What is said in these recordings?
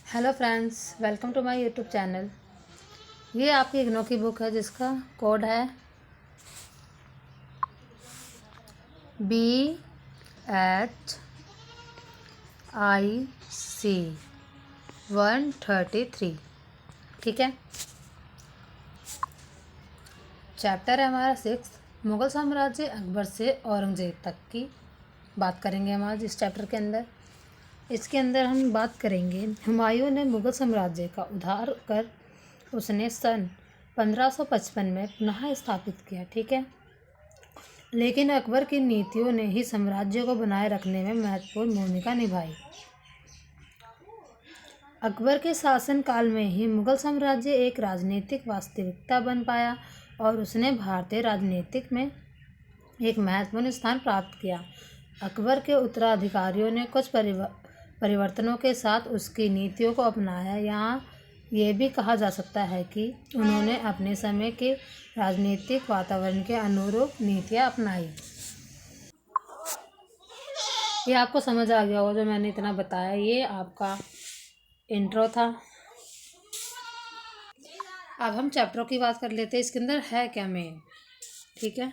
Hello friends, welcome to my YouTube channel. ये आपकी इग्नो की बुक है जिसका कोड है BHIC 133। ठीक है। चैप्टर है हमारा 6, मुग़ल साम्राज्य अकबर से औरंगज़ेब तक की बात करेंगे हम आज इस चैप्टर के अंदर। इसके अंदर हम बात करेंगे हुमायूं ने मुग़ल साम्राज्य का उद्धार कर उसने सन 1555 में पुनः स्थापित किया। ठीक है। लेकिन अकबर की नीतियों ने ही साम्राज्य को बनाए रखने में महत्वपूर्ण भूमिका निभाई। अकबर के शासनकाल में ही मुग़ल साम्राज्य एक राजनीतिक वास्तविकता बन पाया और उसने भारतीय राजनीतिक में एक महत्वपूर्ण स्थान प्राप्त किया। अकबर के उत्तराधिकारियों ने कुछ परिवर्तनों के साथ उसकी नीतियों को अपनाया। यहाँ ये भी कहा जा सकता है कि उन्होंने अपने समय के राजनीतिक वातावरण के अनुरूप नीतियाँ अपनाई। ये आपको समझ आ गया होगा जो मैंने इतना बताया। ये आपका इंट्रो था। अब हम चैप्टरों की बात कर लेते हैं। इसके अंदर है क्या मेन। ठीक है।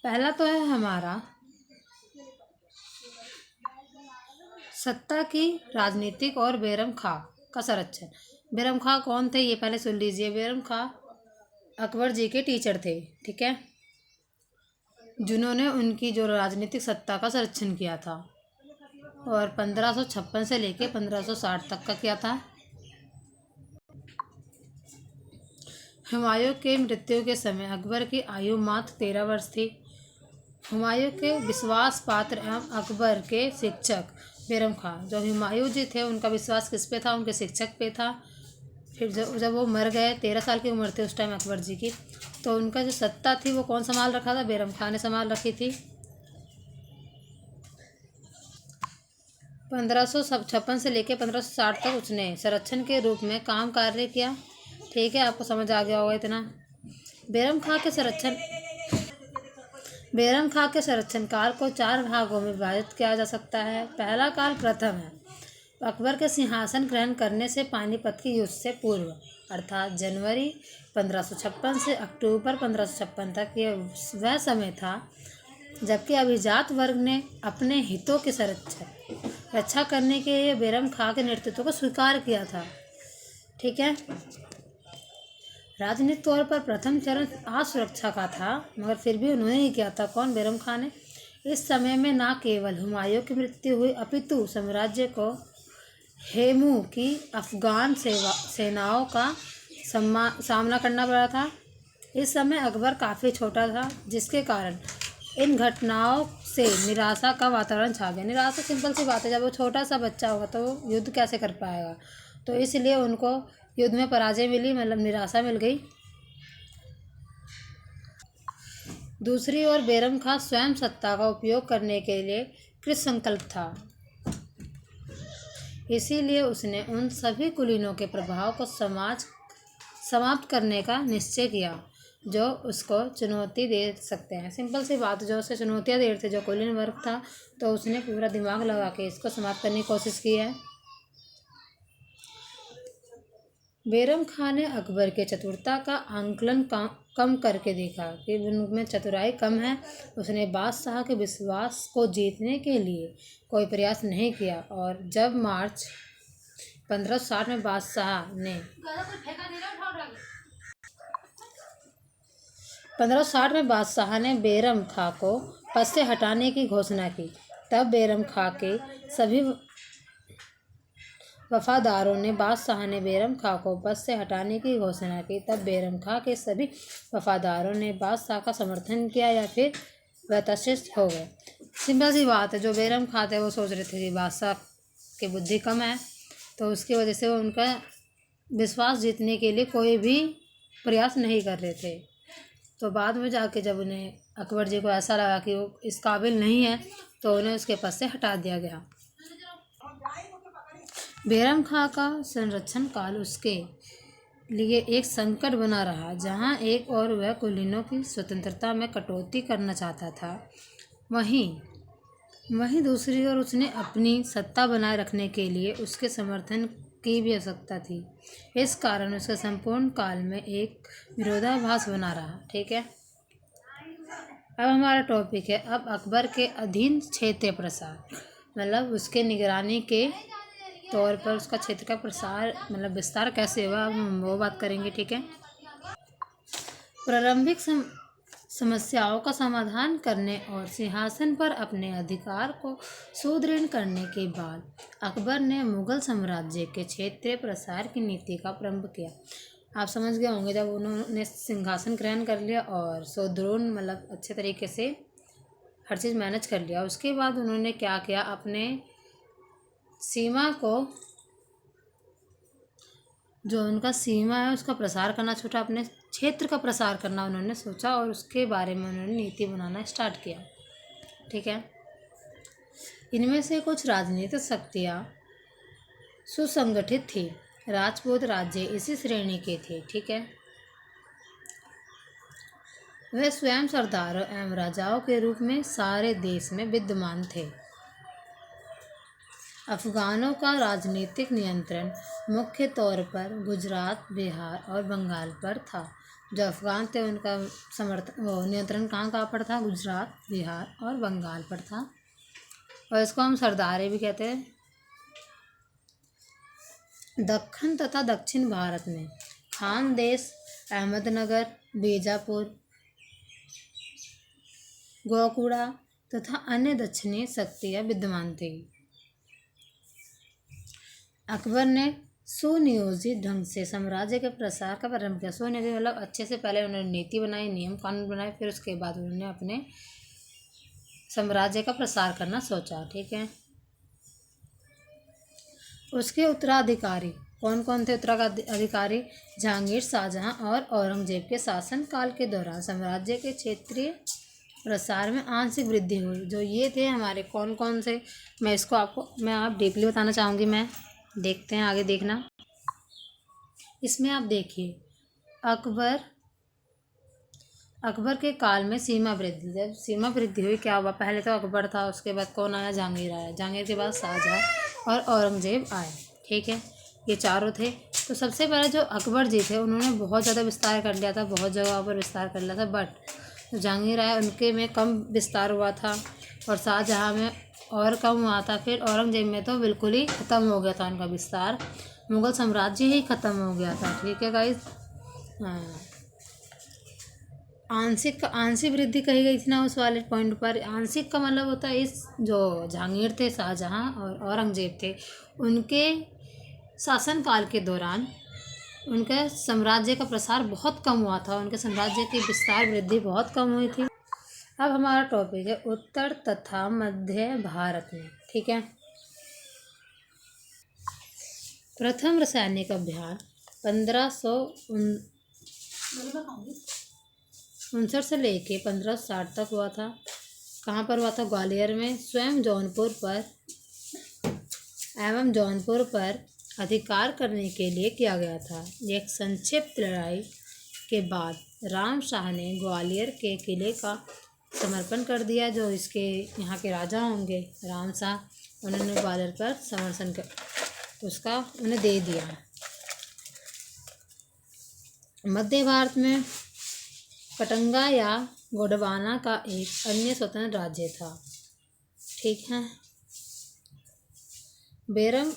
पहला तो है हमारा सत्ता की राजनीतिक और बैरम खां का संरक्षण। बैरम खां कौन थे ये पहले सुन लीजिए। बैरम खां अकबर जी के टीचर थे। ठीक है। जिन्होंने उनकी जो राजनीतिक सत्ता का संरक्षण किया था और 1556 से लेके 1560 तक का किया था। हुमायूं के मृत्यु के समय अकबर की आयु मात्र 13 वर्ष थी। हुमायूं के विश्वास पात्र एवं अकबर के शिक्षक बैरम खां, जो हुमायूं जी थे उनका विश्वास किस पे था, उनके शिक्षक पे था। फिर जब वो मर गए, 13 साल की उम्र थी उस टाइम अकबर जी की, तो उनका जो सत्ता थी वो कौन संभाल रखा था, बैरम खां ने संभाल रखी थी। 1556 से लेकर 1560 तक उसने संरक्षण के रूप में काम कार्य किया। ठीक है, आपको समझ आ गया होगा इतना। बैरम खां के संरक्षण बैरम खां के संरक्षण काल को 4 भागों में विभाजित किया जा सकता है। पहला काल प्रथम है, अकबर के सिंहासन ग्रहण करने से पानीपत के युद्ध से पूर्व, अर्थात जनवरी 1556 से अक्टूबर 1556 तक। यह वह समय था जबकि अभिजात वर्ग ने अपने हितों की रक्षा करने के लिए बैरम खां के नेतृत्व को स्वीकार किया था। ठीक है। राजनीतिक तौर पर प्रथम चरण असुरक्षा का था, मगर फिर भी उन्होंने ही किया था। कौन? बैरम खां ने। इस समय में न केवल हुमायूं की मृत्यु हुई, अपितु साम्राज्य को हेमू की अफगान सेनाओं का सामना करना पड़ा था। इस समय अकबर काफ़ी छोटा था, जिसके कारण इन घटनाओं से निराशा का वातावरण छा गया। निराशा सिंपल सी बात है, जब वो छोटा सा बच्चा होगा तो वो युद्ध कैसे कर पाएगा। तो इसलिए उनको युद्ध में पराजय मिली, मतलब निराशा मिल गई। दूसरी ओर बैरम खां स्वयं सत्ता का उपयोग करने के लिए कृत संकल्प था। इसीलिए उसने उन सभी कुलीनों के प्रभाव को समाप्त करने का निश्चय किया जो उसको चुनौती दे सकते हैं। सिंपल सी बात, जो उसे चुनौतियाँ दे रहे थे, जो कुलीन वर्ग था, तो उसने पूरा दिमाग लगा के इसको समाप्त करने की कोशिश की है। बैरम खां ने अकबर के चतुरता का आंकलन कम करके देखा कि उनमें चतुराई कम है। उसने बादशाह के विश्वास को जीतने के लिए कोई प्रयास नहीं किया और जब मार्च 1560 में बादशाह ने 1560 में बादशाह ने बैरम खां को पद से हटाने की घोषणा की, तब बैरम खां के सभी वफादारों ने बादशाह ने बैरम खां को पद से हटाने की घोषणा की, तब बैरम खां के सभी वफादारों ने बादशाह का समर्थन किया या फिर वह तशस्स हो गए। सिंपल सी बात है, जो बैरम खां थे वो सोच रहे थे कि बादशाह की बुद्धि कम है, तो उसकी वजह से वो उनका विश्वास जीतने के लिए कोई भी प्रयास नहीं कर रहे थे। तो बाद में जाके जब उन्हें अकबर जी को ऐसा लगा कि वो इस काबिल नहीं है, तो उन्हें उसके पद से हटा दिया गया। बैरम खां का संरक्षण काल उसके लिए एक संकट बना रहा, जहां एक और वह कुलीनों की स्वतंत्रता में कटौती करना चाहता था, वहीं वहीं दूसरी ओर उसने अपनी सत्ता बनाए रखने के लिए उसके समर्थन की भी आवश्यकता थी। इस कारण उसका संपूर्ण काल में एक विरोधाभास बना रहा। ठीक है, अब हमारा टॉपिक है अब अकबर के अधीन क्षेत्रीय प्रसार, मतलब उसके निगरानी के तौर पर उसका क्षेत्र का प्रसार मतलब विस्तार कैसे हुआ, अब हम वो बात करेंगे। ठीक है, प्रारंभिक समस्याओं का समाधान करने और सिंहासन पर अपने अधिकार को सुदृढ़ करने के बाद अकबर ने मुगल साम्राज्य के क्षेत्रीय प्रसार की नीति का प्रारंभ किया। आप समझ गए होंगे, जब उन्होंने सिंहासन ग्रहण कर लिया और सुदृढ़ मतलब अच्छे तरीके से हर चीज़ मैनेज कर लिया, उसके बाद उन्होंने क्या किया, अपने सीमा को जो उनका सीमा है उसका प्रसार करना छूटा, अपने क्षेत्र का प्रसार करना उन्होंने सोचा और उसके बारे में उन्होंने नीति बनाना स्टार्ट किया। ठीक है, इनमें से कुछ राजनीतिक शक्तियाँ सुसंगठित थी, राजपूत राज्य इसी श्रेणी के थे। ठीक है, वे स्वयं सरदारों एवं राजाओं के रूप में सारे देश में विद्यमान थे। अफगानों का राजनीतिक नियंत्रण मुख्य तौर पर गुजरात, बिहार और बंगाल पर था। जो अफगान थे उनका नियंत्रण कहाँ पर था, गुजरात, बिहार और बंगाल पर था, और इसको हम सरदारे भी कहते हैं। दक्कन तथा दक्षिण भारत में खानदेश, अहमदनगर, बीजापुर, गोकुड़ा तथा अन्य दक्षिणी शक्तियाँ विद्यमान थी। अकबर ने सुनियोजित ढंग से साम्राज्य के प्रसार का प्रारंभ किया। सुनियोजित मतलब अच्छे से पहले उन्होंने नीति बनाई, नियम कानून बनाए, फिर उसके बाद उन्होंने अपने साम्राज्य का प्रसार करना सोचा। ठीक है, उसके उत्तराधिकारी कौन कौन थे? उत्तराधिकारी जहांगीर, शाहजहां और औरंगजेब के शासन काल के दौरान साम्राज्य के क्षेत्रीय प्रसार में आंशिक वृद्धि हुई। जो ये थे हमारे कौन कौन से, मैं इसको आप डीपली बताना चाहूँगी। मैं देखते हैं, आगे देखना। इसमें आप देखिए, अकबर के काल में सीमा वृद्धि, जब सीमा वृद्धि हुई क्या हुआ, पहले तो अकबर था, उसके बाद कौन आया, जहांगीर आया, जहांगीर के बाद शाहजहां और औरंगजेब आए। ठीक है, ये चारों थे। तो सबसे पहले जो अकबर जी थे उन्होंने बहुत ज़्यादा विस्तार कर लिया था, बहुत जगह पर विस्तार कर लिया था, बट जहांगीर आया उनके में कम विस्तार हुआ था और शाहजहां में और कम हुआ था। फिर औरंगजेब में तो बिल्कुल ही ख़त्म हो गया था उनका विस्तार, मुग़ल साम्राज्य ही ख़त्म हो गया था। ठीक है गाइस, हाँ, आंशिक वृद्धि कही गई थी ना उस वाले पॉइंट पर। आंशिक का मतलब होता है इस जो जहांगीर थे, शाहजहां और औरंगजेब थे, उनके शासनकाल के दौरान उनके साम्राज्य का प्रसार बहुत कम हुआ था, उनके साम्राज्य की विस्तार वृद्धि बहुत कम हुई थी। अब हमारा टॉपिक है उत्तर तथा मध्य भारत में। ठीक है, प्रथम रासायनिक अभियान 1559 से लेके 1560 तक हुआ था। कहाँ पर हुआ था? ग्वालियर में। स्वयं जौनपुर पर अधिकार करने के लिए किया गया था। एक संक्षिप्त लड़ाई के बाद राम शाह ने ग्वालियर के किले का समर्पण कर दिया। जो इसके यहाँ के राजा होंगे राम शाह, उन्होंने ग्वालियर पर समर्थन कर उसका उन्हें दे दिया। मध्य भारत में कटंगा या गोंडवाना का एक अन्य स्वतंत्र राज्य था। ठीक है, बेरम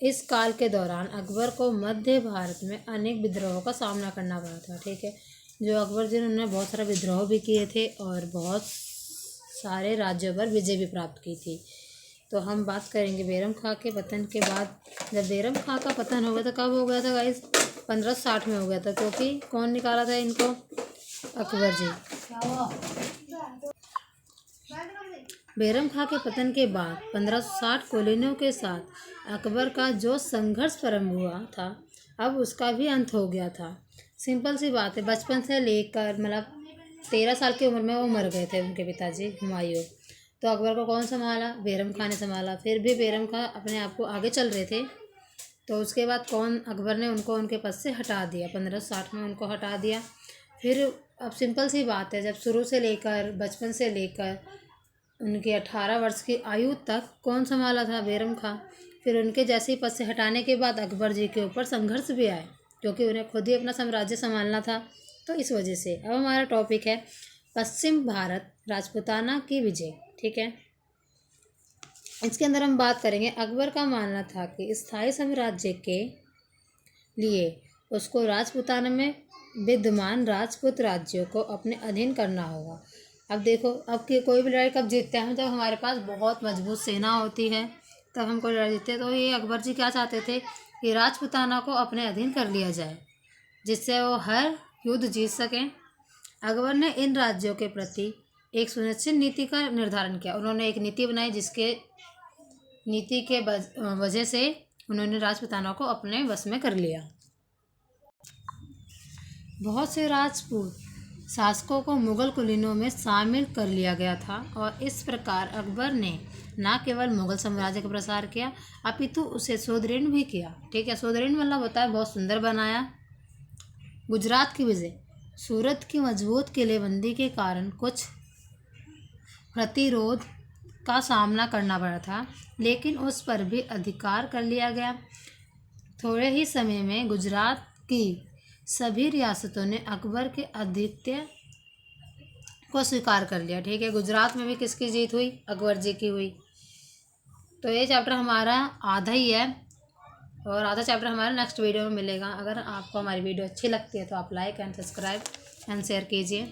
इस काल के दौरान अकबर को मध्य भारत में अनेक विद्रोहों का सामना करना पड़ा था। ठीक है, जो अकबर जी ने उन्होंने बहुत सारे विद्रोह भी किए थे और बहुत सारे राज्यों पर विजय भी प्राप्त की थी। तो हम बात करेंगे बैरम खां के पतन के बाद। जब बैरम खां का पतन हो गया था, कब हो गया था गाइस? 1560 में हो गया था, क्योंकि कौन निकाला था इनको? अकबर जी। बैरम खां के पतन के बाद 1560 कॉलोनियों के साथ अकबर का जो संघर्ष प्रारंभ हुआ था, अब उसका भी अंत हो गया था। सिंपल सी बात है, बचपन से लेकर मतलब 13 साल की उम्र में वो मर गए थे उनके पिताजी हुमायूं। तो अकबर को कौन संभाला? बैरम खां ने संभाला। फिर भी बैरम खां अपने आप को आगे चल रहे थे, तो उसके बाद अकबर ने उनको उनके पद से हटा दिया। 1560 में उनको हटा दिया। फिर अब सिंपल सी बात है, जब शुरू से लेकर बचपन से लेकर उनके 18 वर्ष की आयु तक कौन संभाला था? बैरम खां। फिर उनके जैसे ही पद से हटाने के बाद अकबर जी के ऊपर संघर्ष भी आए, क्योंकि उन्हें खुद ही अपना साम्राज्य संभालना था, तो इस वजह से। अब हमारा टॉपिक है पश्चिम भारत राजपूताना की विजय। ठीक है, इसके अंदर हम बात करेंगे। अकबर का मानना था कि स्थायी साम्राज्य के लिए उसको राजपूताना में विद्यमान राजपूत राज्यों को अपने अधीन करना होगा। अब देखो, अब कि कोई भी लड़ाई कब जीतते हैं हम? जब हमारे पास बहुत मजबूत सेना होती है, तब हम कोई लड़ाई जीतते हैं। तो ये अकबर जी क्या चाहते थे कि राजपूताना को अपने अधीन कर लिया जाए, जिससे वो हर युद्ध जीत सकें। अकबर ने इन राज्यों के प्रति एक सुनिश्चित नीति का निर्धारण किया। उन्होंने एक नीति बनाई, जिसके नीति के वजह से उन्होंने राजपूताना को अपने वश में कर लिया। बहुत से राजपूत शासकों को मुगल कुलीनों में शामिल कर लिया गया था, और इस प्रकार अकबर ने न केवल मुगल साम्राज्य का प्रसार किया, अपितु उसे सुदृढ़ भी किया। ठीक है, सुदृढ़ मतलब होता है बहुत सुंदर बनाया। गुजरात की विजय। सूरत की मजबूत किलेबंदी के कारण कुछ प्रतिरोध का सामना करना पड़ा था, लेकिन उस पर भी अधिकार कर लिया गया। थोड़े ही समय में गुजरात की सभी रियासतों ने अकबर के आधिपत्य को स्वीकार कर लिया। ठीक है, गुजरात में भी किसकी जीत हुई? अकबर जी की हुई। तो ये चैप्टर हमारा आधा ही है, और आधा चैप्टर हमारा नेक्स्ट वीडियो में मिलेगा। अगर आपको हमारी वीडियो अच्छी लगती है तो आप like and subscribe and share कीजिए।